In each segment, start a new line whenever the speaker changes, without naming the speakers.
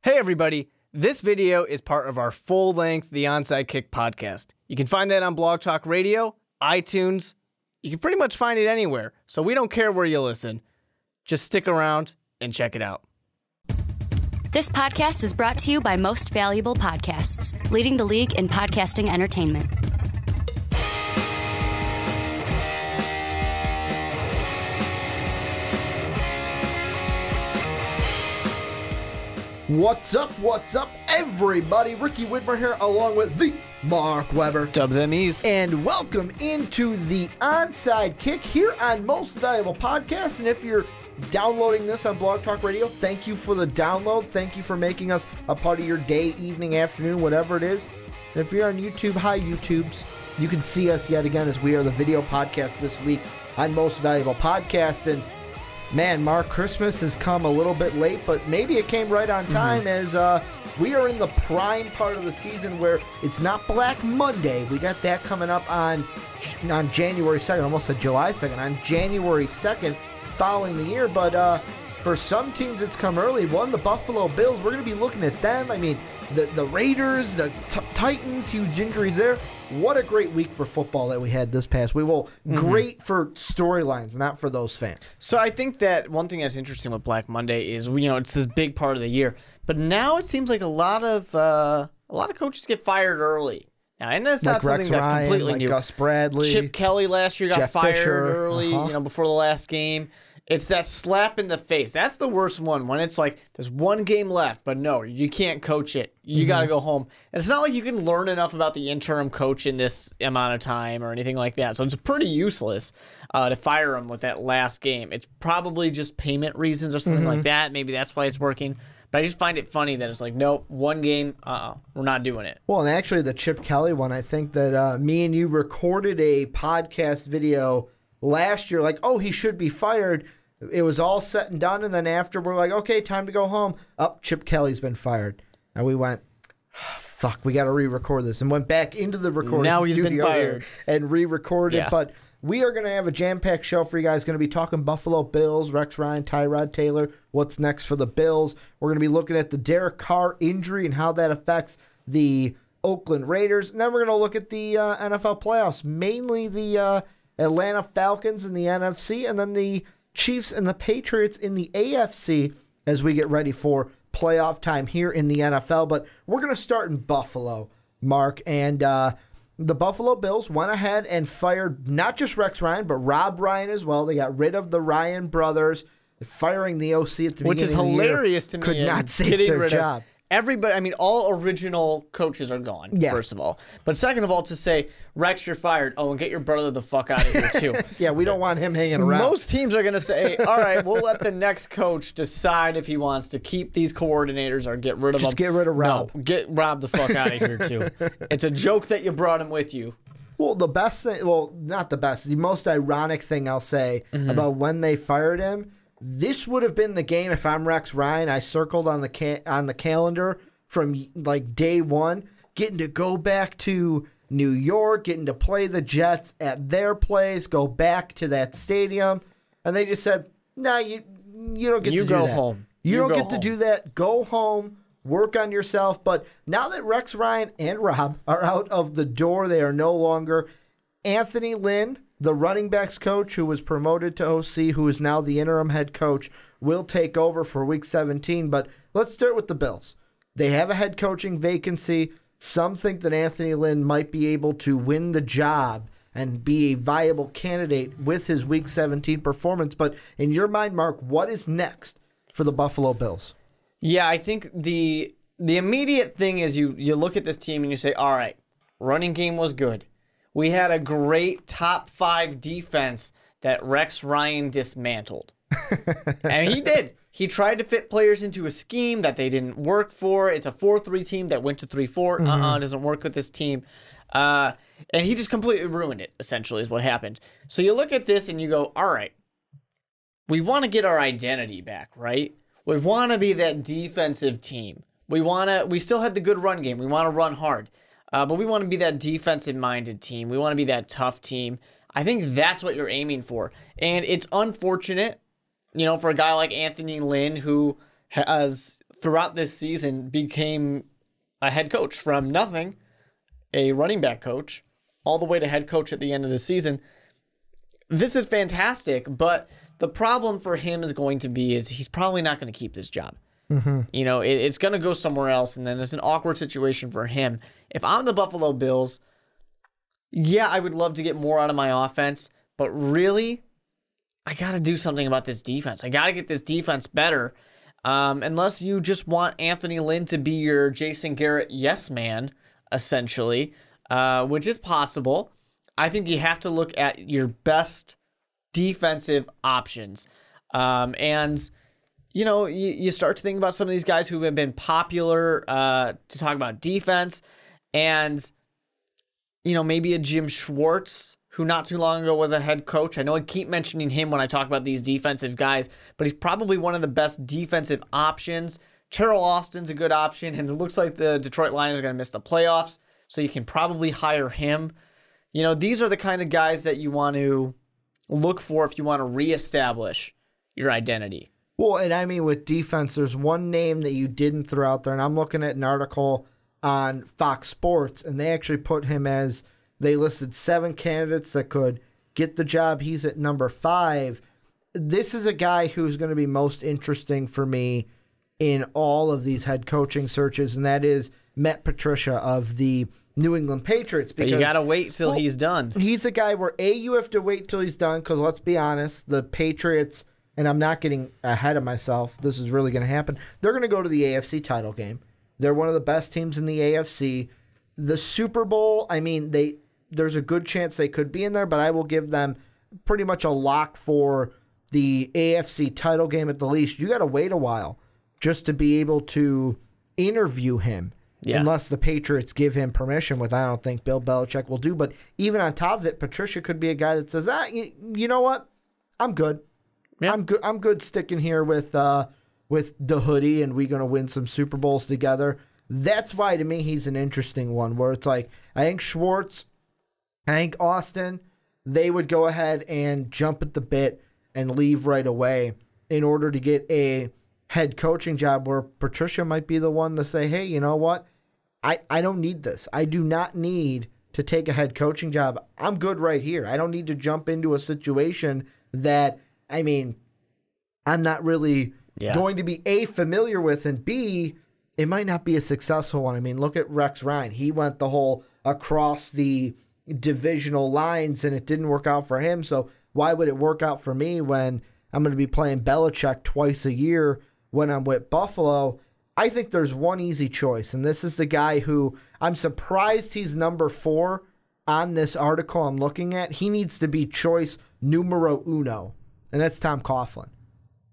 Hey everybody, this video is part of our full-length The Onside Kick podcast. You can find that on Blog Talk Radio, iTunes. You can pretty much find it anywhere, so we don't care where you listen. Just stick around and check it out.
This podcast is brought to you by Most Valuable Podcasts, leading the league in podcasting entertainment.
What's up, everybody? Ricky Widmer here, along with the Mark Weber.
Dub them ease.
And welcome into the Onside Kick here on Most Valuable Podcast. And if you're downloading this on Blog Talk Radio, thank you for the download. Thank you for making us a part of your day, evening, afternoon, whatever it is. And if you're on YouTube, hi YouTubes. You can see us yet again as we are the video podcast this week on Most Valuable Podcast. And man, Mark, Christmas has come a little bit late, but maybe it came right on time as we are in the prime part of the season where it's not Black Monday. We got that coming up on January 2nd, almost a July 2nd, on January 2nd following the year. But for some teams, it's come early. One, the Buffalo Bills, we're going to be looking at them. I mean, the Raiders, the Titans, huge injuries there. What a great week for football that we had this past week. Well, great for storylines, not for those fans.
So I think that one thing that's interesting with Black Monday is, it's this big part of the year. But now it seems like a lot of coaches get fired early. Now, and that's
like
not something
Rex
that's
Ryan,
completely
like
new.
Gus Bradley,
Chip Kelly last year got
Jeff
fired
Fisher,
early, before the last game. It's that slap in the face. That's the worst one, when it's like, there's one game left, but no, you can't coach it. You got to go home. And it's not like you can learn enough about the interim coach in this amount of time or anything like that. So it's pretty useless to fire him with that last game. It's probably just payment reasons or something like that. Maybe that's why it's working. But I just find it funny that it's like, nope, one game, we're not doing it.
Well, and actually the Chip Kelly one, I think that me and you recorded a podcast video last year, like, oh, he should be fired. It was all set and done, and then after we're like, okay, time to go home. Chip Kelly's been fired. And we went, fuck, we got to re-record this, and went back into the recording
now he's
studio
been fired
and re-recorded. Yeah. But we are going to have a jam-packed show for you guys. Going to be talking Buffalo Bills, Rex Ryan, Tyrod Taylor, what's next for the Bills. We're going to be looking at the Derek Carr injury and how that affects the Oakland Raiders. And then we're going to look at the NFL playoffs, mainly the Atlanta Falcons in the NFC, and then the Chiefs and the Patriots in the AFC as we get ready for playoff time here in the NFL. But we're going to start in Buffalo, Mark. And the Buffalo Bills went ahead and fired not just Rex Ryan, but Rob Ryan as well. They got rid of the Ryan brothers, firing the OC at the beginning of the year.
Which is hilarious to me.
Could not save their job.
Everybody, all original coaches are gone, first of all. But second of all, to say, Rex, you're fired. Oh, and get your brother the fuck out of here, too.
Yeah, we don't want him hanging around.
Most teams are going to say, all right, we'll let the next coach decide if he wants to keep these coordinators or get rid of them.
Just get rid of Rob.
No, get Rob the fuck out of here, too. It's a joke that you brought him with you.
Well, the best thing, well, not the best, the most ironic thing I'll say about when they fired him, this would have been the game if I'm Rex Ryan. I circled on the calendar from like day one, getting to go back to New York, getting to play the Jets at their place, go back to that stadium, and they just said, "Nah, you don't get to do that. You
go home.
You don't get to do that. Go home, work on yourself." But now that Rex Ryan and Rob are out of the door, they are no longer. Anthony Lynn, the running backs coach who was promoted to OC, who is now the interim head coach, will take over for Week 17. But let's start with the Bills. They have a head coaching vacancy. Some think that Anthony Lynn might be able to win the job and be a viable candidate with his Week 17 performance. But in your mind, Mark, what is next for the Buffalo Bills?
Yeah, I think the immediate thing is you look at this team and you say, all right, running game was good. We had a great top 5 defense that Rex Ryan dismantled. And he did. He tried to fit players into a scheme that they didn't work for. It's a 4-3 team that went to 3-4. It doesn't work with this team. And he just completely ruined it, essentially, is what happened. So you look at this and you go, all right, we want to get our identity back, right? We want to be that defensive team. We still had the good run game. We want to run hard. But we want to be that defensive-minded team. We want to be that tough team. I think that's what you're aiming for. And it's unfortunate, for a guy like Anthony Lynn, who has throughout this season became a head coach from nothing, a running back coach, all the way to head coach at the end of the season. This is fantastic, but the problem for him is going to be is he's probably not going to keep this job. You know, it's going to go somewhere else, and then it's an awkward situation for him. If I'm the Buffalo Bills, yeah, I would love to get more out of my offense, but really, I got to do something about this defense. I got to get this defense better. Unless you just want Anthony Lynn to be your Jason Garrett yes man, essentially, which is possible. I think you have to look at your best defensive options. And, you know, you start to think about some of these guys who have been popular to talk about defense. And, you know, maybe a Jim Schwartz, who not too long ago was a head coach. I know I keep mentioning him when I talk about these defensive guys, but he's probably one of the best defensive options. Terrell Austin's a good option, and it looks like the Detroit Lions are going to miss the playoffs, so you can probably hire him. You know, these are the kind of guys that you want to look for if you want to reestablish your identity.
Well, and I mean, with defense, there's one name that you didn't throw out there, and I'm looking at an article on Fox Sports, and they actually put him as, they listed 7 candidates that could get the job. He's at number 5. This is a guy who's going to be most interesting for me in all of these head coaching searches, and that is Matt Patricia of the New England Patriots.
Because, but you got to wait till he's done.
He's a guy where, A, you have to wait till he's done, because let's be honest, the Patriots, and I'm not getting ahead of myself, this is really going to happen, they're going to go to the AFC title game. They're one of the best teams in the AFC. The Super Bowl, I mean, there's a good chance they could be in there, but I will give them pretty much a lock for the AFC title game at the least. You got to wait a while just to be able to interview him, unless the Patriots give him permission, which I don't think Bill Belichick will do. But even on top of it, Patricia could be a guy that says, you know what? I'm good. Yeah. I'm good sticking here with the hoodie, and we're going to win some Super Bowls together. That's why, to me, he's an interesting one, where it's like, I think Schwartz, I think Austin, they would go ahead and jump at the bit and leave right away in order to get a head coaching job, where Patricia might be the one to say, hey, you know what? I don't need this. I do not need to take a head coaching job. I'm good right here. I don't need to jump into a situation that, I mean, I'm not really going to be, A, familiar with, and B, it might not be a successful one. I mean, look at Rex Ryan. He went the whole across the divisional lines, and it didn't work out for him. So why would it work out for me when I'm going to be playing Belichick twice a year when I'm with Buffalo? I think there's one easy choice, and this is the guy who I'm surprised he's number 4 on this article I'm looking at. He needs to be choice numero uno, and that's Tom Coughlin.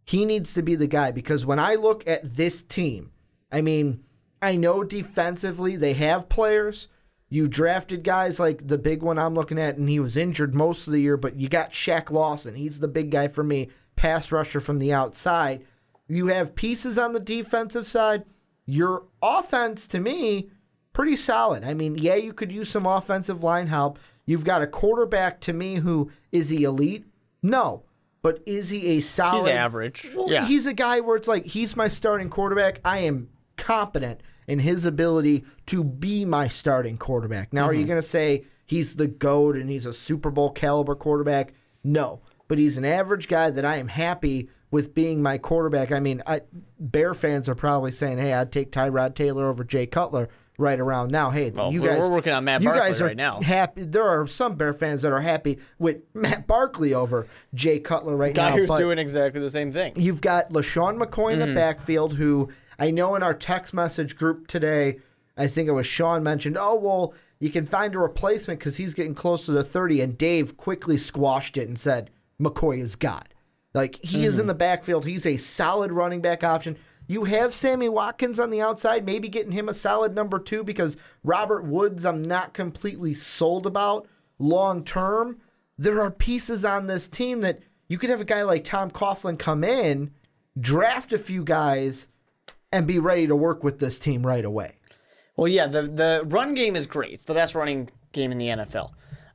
He needs to be the guy, because when I look at this team, I mean, I know defensively they have players. You drafted guys like the big one I'm looking at, and he was injured most of the year, but you got Shaq Lawson. He's the big guy for me, pass rusher from the outside. You have pieces on the defensive side. Your offense, to me, pretty solid. I mean, yeah, you could use some offensive line help. You've got a quarterback, to me, who, is he elite? No. But is he a solid?
He's average.
Well, yeah. He's a guy where it's like, he's my starting quarterback. I am confident in his ability to be my starting quarterback. Now, are you going to say he's the GOAT and he's a Super Bowl caliber quarterback? No. But he's an average guy that I am happy with being my quarterback. I mean, Bear fans are probably saying, hey, I'd take Tyrod Taylor over Jay Cutler right around now. Hey, you guys,
we're working on Matt Barkley right now.
Happy. There are some Bear fans that are happy with Matt Barkley over Jay Cutler right now.
Guy who's doing exactly the same thing.
You've got LaShawn McCoy in the backfield, who I know in our text message group today, I think it was Sean mentioned, oh, well, you can find a replacement because he's getting close to the 30, and Dave quickly squashed it and said, McCoy is God. Like, he is in the backfield. He's a solid running back option. You have Sammy Watkins on the outside, maybe getting him a solid number 2, because Robert Woods I'm not completely sold about long term. There are pieces on this team that you could have a guy like Tom Coughlin come in, draft a few guys, and be ready to work with this team right away.
Well, yeah, the run game is great. It's the best running game in the NFL.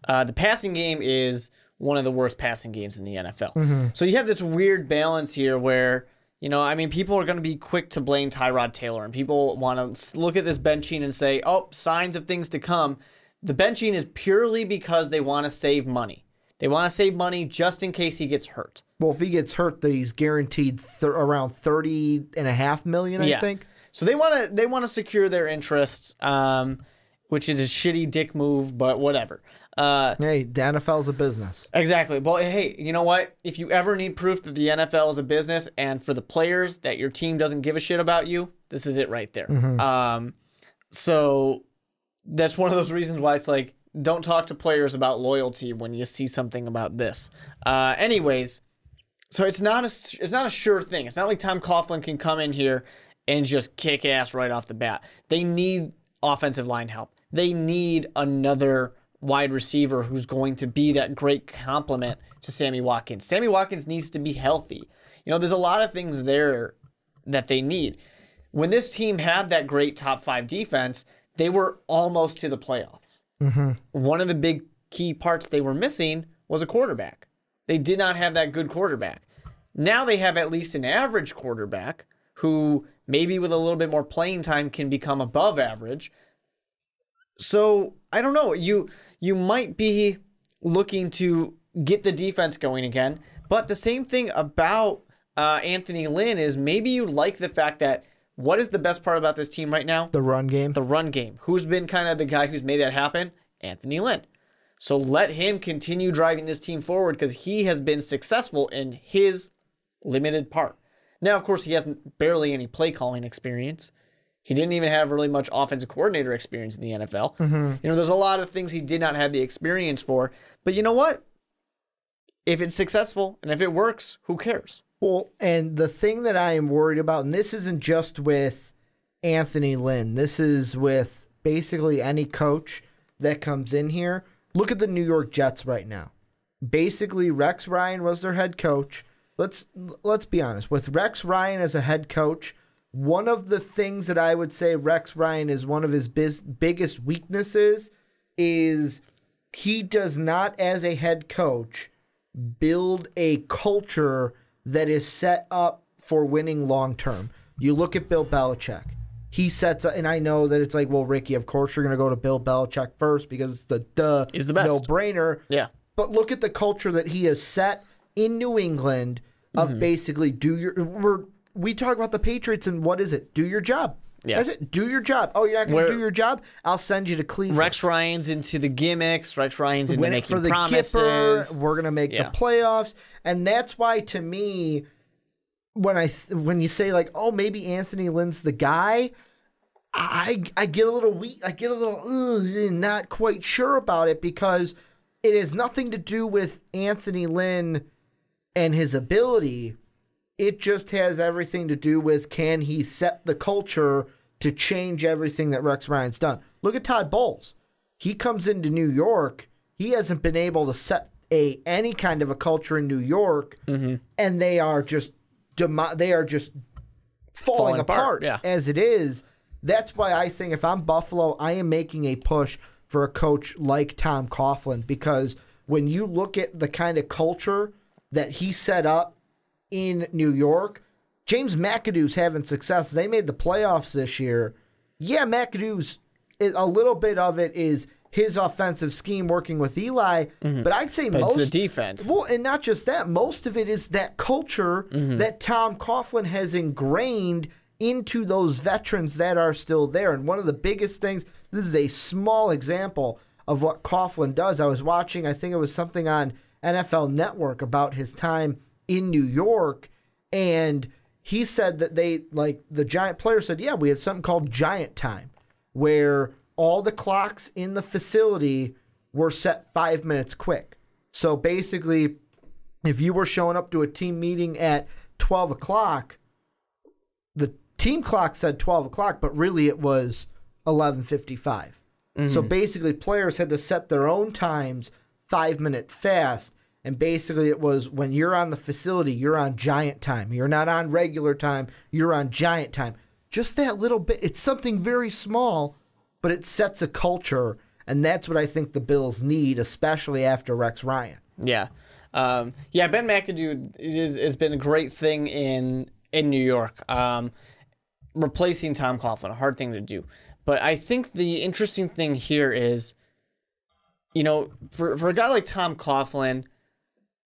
The passing game is one of the worst passing games in the NFL. So you have this weird balance here where, You know, I mean, people are going to be quick to blame Tyrod Taylor, and people want to look at this benching and say, oh, signs of things to come. The benching is purely because they want to save money. They want to save money just in case he gets hurt.
Well, if he gets hurt, he's guaranteed around $30.5 million, I think.
So they want to secure their interests, which is a shitty dick move, but whatever.
Hey, the NFL's a business.
Exactly. Well, hey, you know what? If you ever need proof that the NFL is a business and for the players that your team doesn't give a shit about you, this is it right there. So that's one of those reasons why it's like, don't talk to players about loyalty when you see something about this. Anyways, so it's not a sure thing. It's not like Tom Coughlin can come in here and just kick ass right off the bat. They need offensive line help. They need another wide receiver who's going to be that great complement to Sammy Watkins. Sammy Watkins needs to be healthy. You know, there's a lot of things there that they need. When this team had that great top 5 defense, they were almost to the playoffs. One of the big key parts they were missing was a quarterback. They did not have that good quarterback. Now they have at least an average quarterback who maybe with a little bit more playing time can become above average. So, I don't know. You might be looking to get the defense going again, but the same thing about Anthony Lynn is maybe you like the fact that what is the best part about this team right now?
The run game.
The run game. Who's been kind of the guy who's made that happen? Anthony Lynn. So let him continue driving this team forward because he has been successful in his limited part. Now, of course, he has barely any play calling experience. He didn't even have really much offensive coordinator experience in the NFL. You know, there's a lot of things he did not have the experience for. But you know what? If it's successful and if it works, who cares?
Well, and the thing that I am worried about, and this isn't just with Anthony Lynn, this is with basically any coach that comes in here. Look at the New York Jets right now. Basically, Rex Ryan was their head coach. Let's be honest. With Rex Ryan as a head coach, one of the things that I would say Rex Ryan is one of his biggest weaknesses is he does not, as a head coach, build a culture that is set up for winning long term. You look at Bill Belichick. He sets up, and I know that it's like, well, Ricky, of course you're going to go to Bill Belichick first because it's the
He's the best.
no-brainer.
Yeah.
But look at the culture that he has set in New England of basically we talk about the Patriots and what is it? Do your job.
Yeah.
That's it. Do your job. Oh, you're not going to do your job? I'll send you to Cleveland.
Rex Ryan's into the gimmicks. Rex Ryan's into
Win it
making
for the
promises.
Gipper. We're going to make the playoffs. And that's why, to me, when you say, like, oh, maybe Anthony Lynn's the guy, I get a little weak. I get a little not quite sure about it because it has nothing to do with Anthony Lynn and his ability. It just has everything to do with can he set the culture to change everything that Rex Ryan's done. Look at Todd Bowles. He comes into New York. He hasn't been able to set any kind of a culture in New York, and they are just falling apart as it is. That's why I think if I'm Buffalo, I am making a push for a coach like Tom Coughlin because when you look at the kind of culture that he set up in New York, James McAdoo's having success. They made the playoffs this year. Yeah, McAdoo's, a little bit of it is his offensive scheme working with Eli, but I'd say most
it's the defense.
Well, and not just that, most of it is that culture that Tom Coughlin has ingrained into those veterans that are still there. And one of the biggest things, this is a small example of what Coughlin does. I was watching, I think it was something on NFL Network about his time in New York, and he said that the Giant players said, yeah, we had something called Giant Time, where all the clocks in the facility were set 5 minutes quick. So basically, if you were showing up to a team meeting at 12 o'clock, the team clock said 12 o'clock, but really it was 11:55. So basically, players had to set their own times 5 minutes fast. And basically it was when you're on the facility, you're on Giant Time. You're not on regular time. You're on Giant Time. Just that little bit. It's something very small, but it sets a culture. And that's what I think the Bills need, especially after Rex Ryan.
Yeah. Ben McAdoo has been a great thing in in New York. Replacing Tom Coughlin, a hard thing to do. But I think the interesting thing here is, for a guy like Tom Coughlin,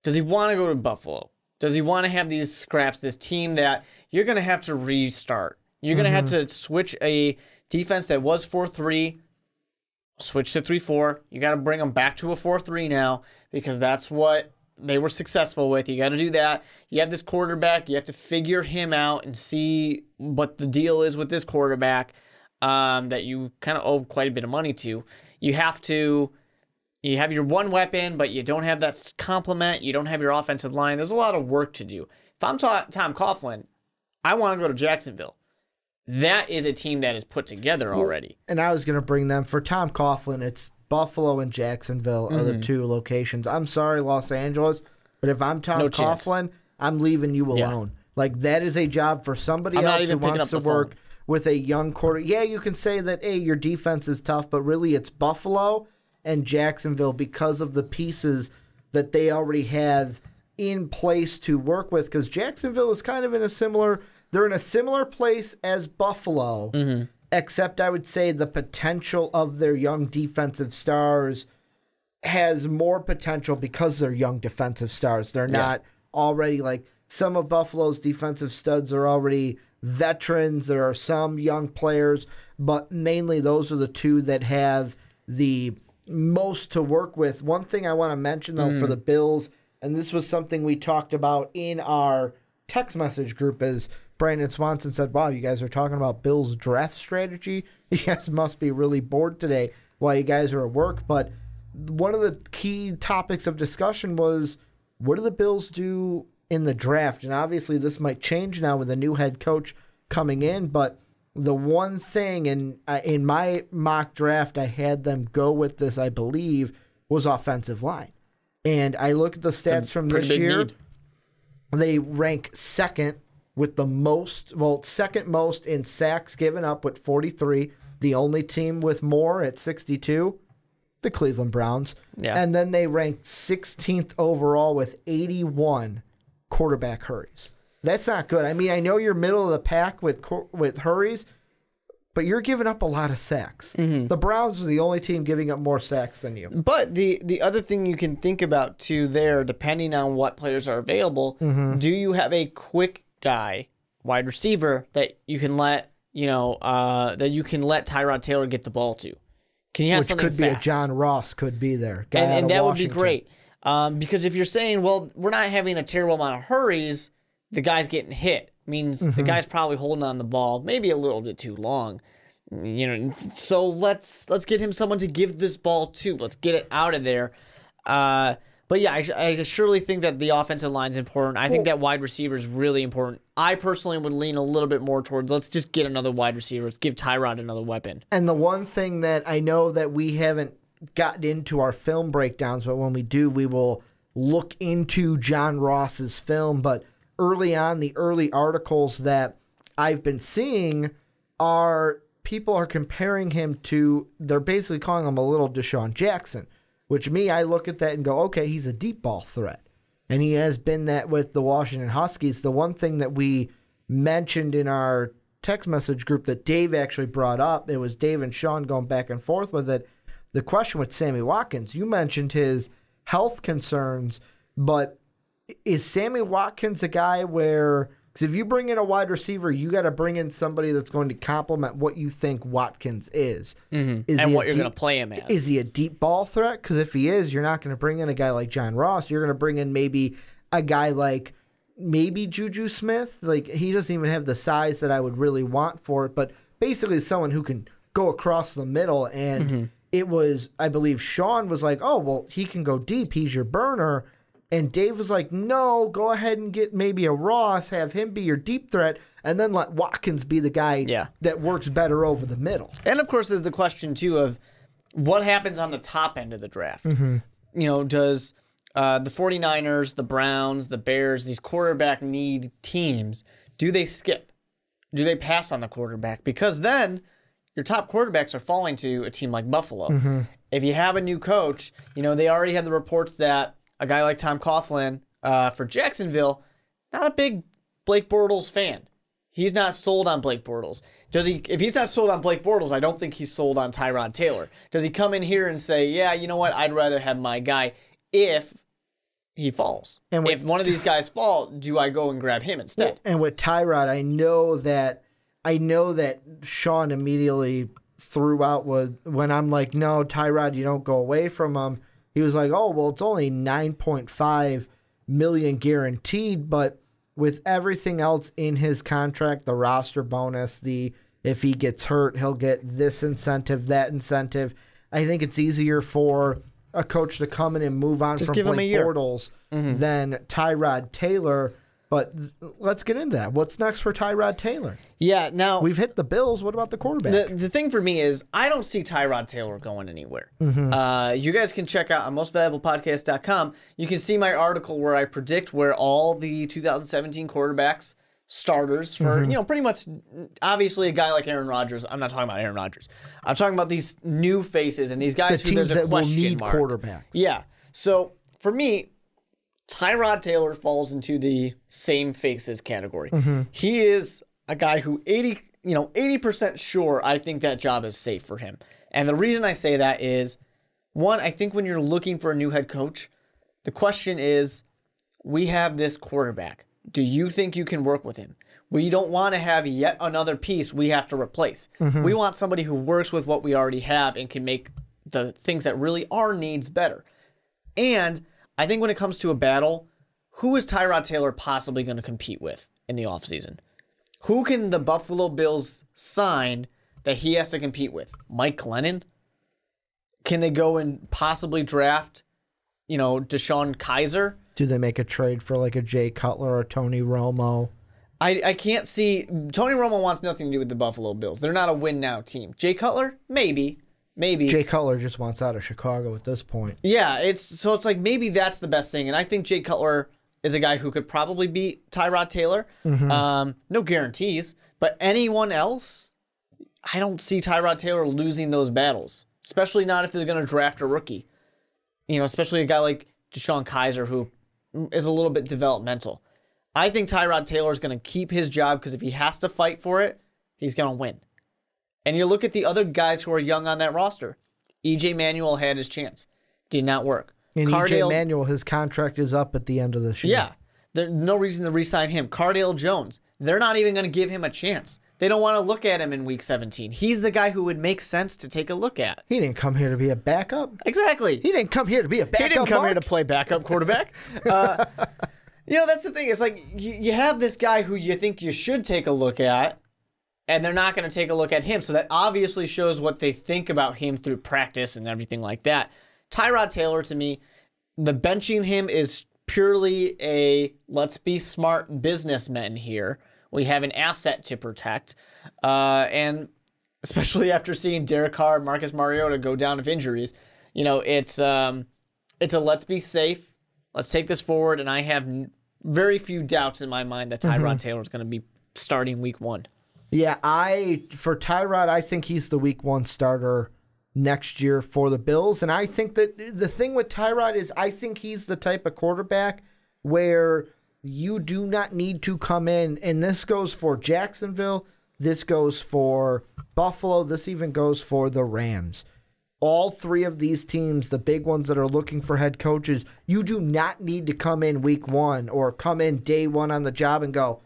does he want to go to Buffalo? Does he want to have these scraps, this team that you're going to have to restart? You're going to have to switch a defense that was 4-3, switch to 3-4. You got to bring them back to a 4-3 now because that's what they were successful with. You got to do that. You have this quarterback. You have to figure him out and see what the deal is with this quarterback that you kind of owe quite a bit of money to. You have your one weapon, but you don't have that complement. You don't have your offensive line. There's a lot of work to do. If I'm Tom Coughlin, I want to go to Jacksonville. That is a team that is put together already.
And I was going to bring them. For Tom Coughlin, it's Buffalo and Jacksonville are the two locations. I'm sorry, Los Angeles, but if I'm Tom Coughlin, I'm leaving you alone. Like, that is a job for somebody else who wants to work with a young quarter. Yeah, you can say that, hey, your defense is tough, but really it's Buffalo and Jacksonville because of the pieces that they already have in place to work with. Because Jacksonville is kind of in a similar place as Buffalo, except I would say the potential of their young defensive stars has more potential because they're young defensive stars. They're not already like some of Buffalo's defensive studs are already veterans. There are some young players, but mainly those are the two that have the most to work with. One thing I want to mention, though, for the Bills, and this was something we talked about in our text message group, is Brandon Swanson said, wow, you guys are talking about Bills draft strategy? You guys must be really bored today while you guys are at work. But one of the key topics of discussion was, what do the Bills do in the draft? And obviously this might change now with a new head coach coming in, but the one thing, and in my mock draft, I had them go with this, I believe, was offensive line. And I look at the stats from this year. They rank second with the most, second most in sacks given up with 43. The only team with more at 62, the Cleveland Browns. Yeah. And then they rank 16th overall with 81 quarterback hurries. That's not good. I mean, I know you're middle of the pack with hurries, but you're giving up a lot of sacks. The Browns are the only team giving up more sacks than you.
But the other thing you can think about, too, there, depending on what players are available, do you have a quick guy, wide receiver, that you can let Tyrod Taylor get the ball to? Can you have
Which
something
could be
fast?
A John Ross could be there.
And that would be great. Because if you're saying, well, we're not having a terrible amount of hurries, the guy's getting hit. Means the guy's probably holding on the ball maybe a little bit too long. So let's get him someone to give this ball to. Let's get it out of there. But yeah, I surely think that the offensive line is important. I think that wide receiver is really important. I personally would lean a little bit more towards, let's just get another wide receiver. Let's give Tyrod another weapon.
And the one thing that I know that we haven't gotten into our film breakdowns, but when we do, we will look into John Ross's film. But early on, the early articles that I've been seeing are people are comparing him to, they're basically calling him a little Deshaun Jackson, which I look at that and go, okay, he's a deep ball threat. And he has been that with the Washington Huskies. The one thing that we mentioned in our text message group that Dave actually brought up, it was Dave and Sean going back and forth with it. The question with Sammy Watkins, you mentioned his health concerns, but is Sammy Watkins a guy where, because if you bring in a wide receiver, you got to bring in somebody that's going to complement what you think Watkins is.
And what you're going to play him as.
Is he a deep ball threat? Because if he is, you're not going to bring in a guy like John Ross. You're going to bring in maybe a guy like maybe Juju Smith. Like, he doesn't even have the size that I would really want for it, but basically someone who can go across the middle. And it was, I believe Sean was like, oh, well, he can go deep. He's your burner. And Dave was like, no, go ahead and get maybe a Ross, have him be your deep threat, and then let Watkins be the guy that works better over the middle.
And, of course, there's the question, too, of what happens on the top end of the draft. Does the 49ers, the Browns, the Bears, these quarterback need teams, do they skip? Do they pass on the quarterback? Because then your top quarterbacks are falling to a team like Buffalo. If you have a new coach, they already had the reports that a guy like Tom Coughlin for Jacksonville, not a big Blake Bortles fan. He's not sold on Blake Bortles. Does he? If he's not sold on Blake Bortles, I don't think he's sold on Tyrod Taylor. Does he come in here and say, yeah, you know what? I'd rather have my guy if he falls. And if one of these guys fall, do I go and grab him instead?
And with Tyrod, I know that Sean immediately threw out when I'm like, no, Tyrod, you don't go away from him. He was like, oh, well, it's only $9.5 million guaranteed, but with everything else in his contract, the roster bonus, if he gets hurt, he'll get this incentive, that incentive. I think it's easier for a coach to come in and move on from Blake Bortles than Tyrod Taylor. But let's get into that. What's next for Tyrod Taylor?
Yeah, now
we've hit the Bills. What about the quarterback?
The thing for me is I don't see Tyrod Taylor going anywhere. You guys can check out on mostvaluablepodcast.com. You can see my article where I predict where all the 2017 quarterbacks, starters for, pretty much, obviously a guy like Aaron Rodgers. I'm not talking about Aaron Rodgers. I'm talking about these new faces and these guys who there's a question mark.
Quarterback.
Yeah. So for me, Tyrod Taylor falls into the same faces category. He is a guy who 80% sure I think that job is safe for him. And the reason I say that is, one, I think when you're looking for a new head coach, the question is, we have this quarterback. Do you think you can work with him? We don't want to have yet another piece we have to replace. We want somebody who works with what we already have and can make the things that really are needs better. And I think when it comes to a battle, who is Tyrod Taylor possibly going to compete with in the offseason? Who can the Buffalo Bills sign that he has to compete with? Mike Glennon? Can they go and possibly draft, Deshaun Kaiser?
Do they make a trade for like a Jay Cutler or Tony Romo?
I can't see. Tony Romo wants nothing to do with the Buffalo Bills. They're not a win-now team. Jay Cutler? Maybe.
Jay Cutler just wants out of Chicago at this point.
Yeah, it's like maybe that's the best thing. And I think Jay Cutler is a guy who could probably beat Tyrod Taylor. No guarantees. But anyone else, I don't see Tyrod Taylor losing those battles. Especially not if they're going to draft a rookie. Especially a guy like Deshaun Kaiser who is a little bit developmental. I think Tyrod Taylor is going to keep his job because if he has to fight for it, he's going to win. And you look at the other guys who are young on that roster. E.J. Manuel had his chance. Did not work.
And E.J. Manuel, his contract is up at the end of this year.
Yeah. There's no reason to re-sign him. Cardale Jones, they're not even going to give him a chance. They don't want to look at him in Week 17. He's the guy who would make sense to take a look at.
He didn't come here to be a backup.
Exactly.
He didn't come here to be a backup.
He didn't come here to play backup quarterback. That's the thing. It's like you have this guy who you think you should take a look at, and they're not going to take a look at him. So that obviously shows what they think about him through practice and everything like that. Tyrod Taylor, to me, the benching him is purely a let's be smart businessmen here. We have an asset to protect. And especially after seeing Derek Carr and Marcus Mariota go down of injuries, it's a let's be safe. Let's take this forward. And I have very few doubts in my mind that Tyrod Taylor is going to be starting Week 1.
Yeah, for Tyrod, I think he's the Week 1 starter next year for the Bills. And I think that the thing with Tyrod is I think he's the type of quarterback where you do not need to come in, and this goes for Jacksonville, this goes for Buffalo, this even goes for the Rams. All three of these teams, the big ones that are looking for head coaches, you do not need to come in Week 1 or come in day 1 on the job and go,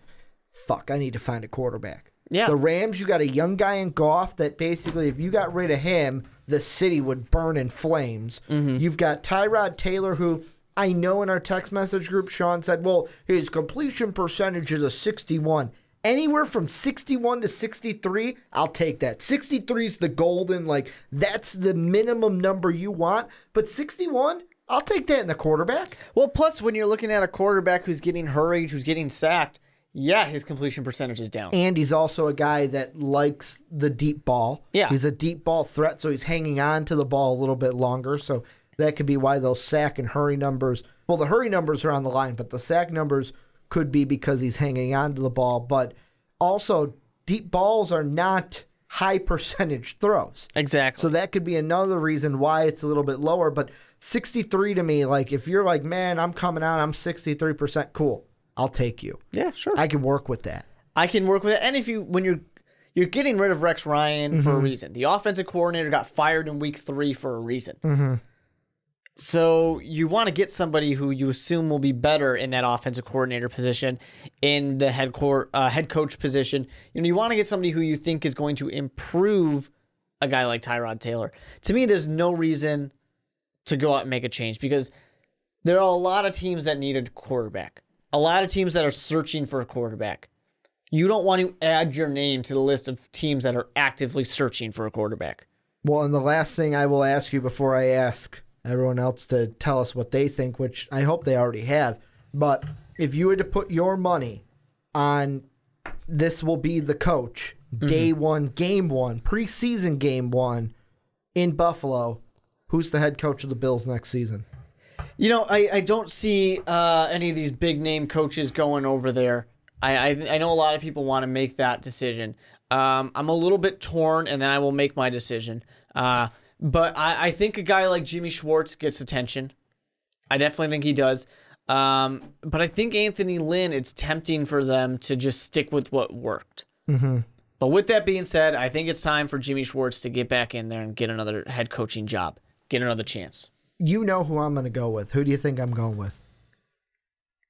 fuck, I need to find a quarterback.
Yeah.
The Rams, you got a young guy in Goff that basically, if you got rid of him, the city would burn in flames. You've got Tyrod Taylor, who I know in our text message group, Sean said, well, his completion percentage is a 61. Anywhere from 61 to 63, I'll take that. 63 is the golden, that's the minimum number you want. But 61, I'll take that in the quarterback.
Well, plus when you're looking at a quarterback who's getting hurried, who's getting sacked, yeah, his completion percentage is down.
And he's also a guy that likes the deep ball.
Yeah.
He's a deep ball threat, so he's hanging on to the ball a little bit longer. So that could be why those sack and hurry numbers, well, the hurry numbers are on the line, but the sack numbers could be because he's hanging on to the ball. But also, deep balls are not high percentage throws.
Exactly.
So that could be another reason why it's a little bit lower. But 63 to me, if you're like, man, I'm coming out, I'm 63%, cool. I'll take you.
Yeah, sure.
I can work with that.
I can work with it. And when you're getting rid of Rex Ryan for a reason. The offensive coordinator got fired in week 3 for a reason. So you want to get somebody who you assume will be better in that offensive coordinator position, in the head coach position. You want to get somebody who you think is going to improve a guy like Tyrod Taylor. To me, there's no reason to go out and make a change because there are a lot of teams that need a quarterback. A lot of teams that are searching for a quarterback. You don't want to add your name to the list of teams that are actively searching for a quarterback.
Well, and the last thing I will ask you before I ask everyone else to tell us what they think, which I hope they already have, but if you were to put your money on this will be the coach, day 1, game 1, preseason game 1 in Buffalo, who's the head coach of the Bills next season?
I don't see any of these big name coaches going over there. I know a lot of people want to make that decision. I'm a little bit torn, and then I will make my decision. But I think a guy like Jimmy Schwartz gets attention. I definitely think he does. But I think Anthony Lynn, it's tempting for them to just stick with what worked. But with that being said, I think it's time for Jimmy Schwartz to get back in there and get another head coaching job, get another chance.
You know who I'm going to go with. Who do you think I'm going with?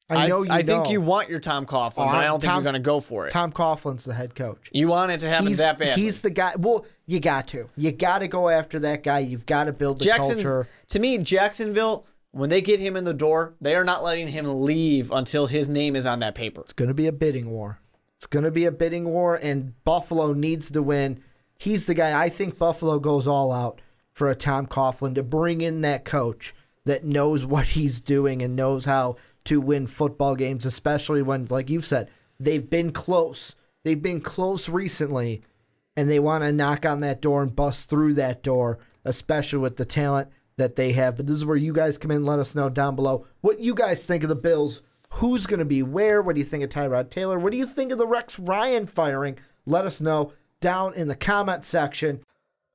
I
think you want your Tom Coughlin, but I don't think you're going to go for it.
Tom Coughlin's the head coach.
You want it to happen that bad.
He's the guy. Well, you got to. You got to go after that guy. You've got to build the culture.
To me, Jacksonville, when they get him in the door, they are not letting him leave until his name is on that paper.
It's going to be a bidding war. It's going to be a bidding war, and Buffalo needs to win. He's the guy. I think Buffalo goes all out for a Tom Coughlin to bring in that coach that knows what he's doing and knows how to win football games, especially when, like you've said, they've been close. They've been close recently, and they want to knock on that door and bust through that door, especially with the talent that they have. But this is where you guys come in. Let us know down below what you guys think of the Bills. Who's going to be where? What do you think of Tyrod Taylor? What do you think of the Rex Ryan firing? Let us know down in the comment section.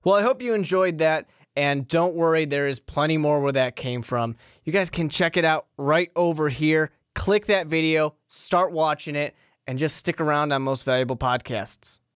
Well, I hope you enjoyed that. And don't worry, there is plenty more where that came from. You guys can check it out right over here. Click that video, start watching it, and just stick around on Most Valuable Podcasts.